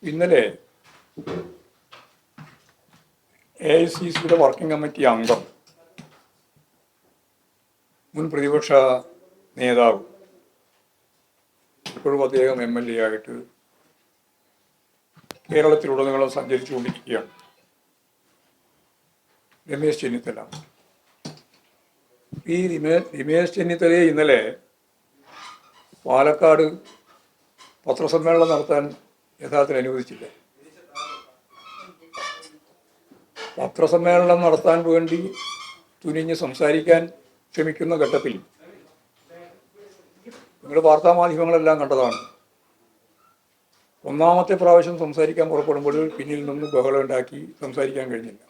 ഇന്നലെ AICCയുടെ working committee അംഗം, മുൻ പ്രതിപക്ഷ നേതാവ്, ഇപ്പോഴും അദ്ദേഹം MLA ആയിട്ട് കേരളത്തിലുടനീളം സഞ്ചരിച്ചുകൊണ്ടിരിക്കുകയാണ്, രമേശ് ചെന്നിത്തല. ഈ രമേശ് ചെന്നിത്തലയെ ഇന്നലെ പാലക്കാട് പത്രസമ്മേളനം നടത്താൻ യഥാർത്ഥത്തിൽ അനുവദിച്ചില്ല. പത്രസമ്മേളനം നടത്താൻ വേണ്ടി തുനിഞ്ഞ് സംസാരിക്കാൻ ശ്രമിക്കുന്ന ഘട്ടത്തിൽ നിങ്ങളുടെ വാർത്താമാധ്യമങ്ങളെല്ലാം കണ്ടതാണ്. ഒന്നാമത്തെ പ്രാവശ്യം സംസാരിക്കാൻ പുറപ്പെടുമ്പോൾ പിന്നിൽ നിന്ന് ബഹളം ഉണ്ടാക്കി സംസാരിക്കാൻ കഴിഞ്ഞില്ല.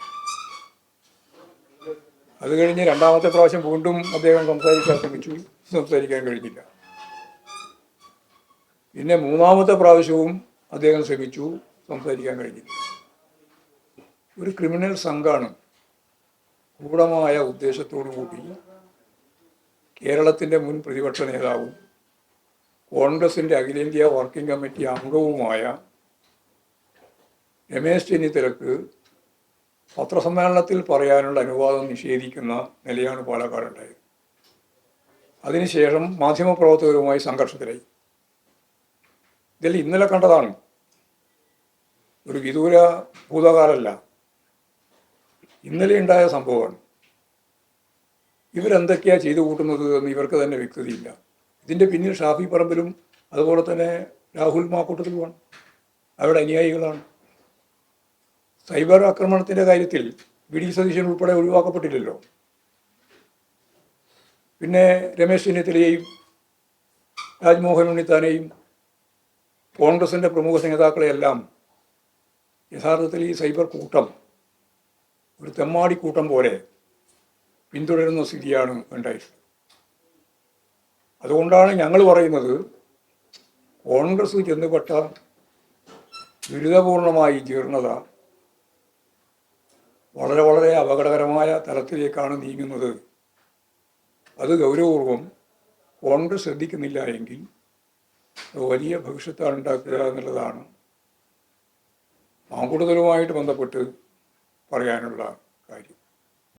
അത് കഴിഞ്ഞ് രണ്ടാമത്തെ പ്രാവശ്യം വീണ്ടും അദ്ദേഹം സംസാരിക്കാൻ ശ്രമിച്ചു, സംസാരിക്കാൻ കഴിഞ്ഞില്ല. പിന്നെ മൂന്നാമത്തെ പ്രാവശ്യവും അദ്ദേഹം ശ്രമിച്ചു, സംസാരിക്കാൻ കഴിഞ്ഞില്ല. ഒരു ക്രിമിനൽ സംഘമാണ് ഗൂഢമായ ഉദ്ദേശത്തോടു കൂടി കേരളത്തിൻ്റെ മുൻ പ്രതിപക്ഷ നേതാവും കോൺഗ്രസിൻ്റെ അഖിലേന്ത്യാ വർക്കിംഗ് കമ്മിറ്റി അംഗവുമായ രമേശ് ചെന്നിത്തലക്ക് പത്രസമ്മേളനത്തിൽ പറയാനുള്ള അനുവാദം നിഷേധിക്കുന്ന നിലയാണ് പാലക്കാടുണ്ടായത്. അതിനുശേഷം മാധ്യമപ്രവർത്തകരുമായി സംഘർഷത്തിലായി. ഇതിൽ ഇന്നലെ കണ്ടതാണ്, ഒരു വിദൂര ഭൂതകാലമല്ല, ഇന്നലെ ഉണ്ടായ സംഭവമാണ്. ഇവരെന്തൊക്കെയാണ് ചെയ്തു കൂട്ടുന്നത് എന്ന് ഇവർക്ക് തന്നെ വ്യക്തതയില്ല. ഇതിൻ്റെ പിന്നിൽ ഷാഫി പറമ്പിലും അതുപോലെ തന്നെ രാഹുൽ മാക്കൂട്ടത്തിലുമാണ്, അവരുടെ അനുയായികളാണ്. സൈബർ ആക്രമണത്തിൻ്റെ കാര്യത്തിൽ VD സതീശൻ ഉൾപ്പെടെ ഒഴിവാക്കപ്പെട്ടില്ലല്ലോ. പിന്നെ രമേശ് ചെന്നിത്തലയെയും രാജ്മോഹൻ ഉണ്ണിത്താനെയും കോൺഗ്രസിൻ്റെ പ്രമുഖ നേതാക്കളെയെല്ലാം യഥാർത്ഥത്തിൽ ഈ സൈബർ കൂട്ടം ഒരു തെമ്മാടിക്കൂട്ടം പോലെ പിന്തുടരുന്ന സ്ഥിതിയാണ് ഉണ്ടായിട്ടുള്ളത്. അതുകൊണ്ടാണ് ഞങ്ങൾ പറയുന്നത്, കോൺഗ്രസ് ചെന്നുപെട്ട ദുരിതപൂർണമായ ജീർണത വളരെ വളരെ അപകടകരമായ തലത്തിലേക്കാണ് നീങ്ങുന്നത്. അത് ഗൗരവപൂർവം കോൺഗ്രസ് ശ്രദ്ധിക്കുന്നില്ല എങ്കിൽ വലിയ ഭവിഷ്യത്താണ് ഉണ്ടാക്കുക എന്നുള്ളതാണ് മാങ്കൂട്ടത്തിലുമായിട്ട് ബന്ധപ്പെട്ട് പറയാനുള്ള കാര്യം.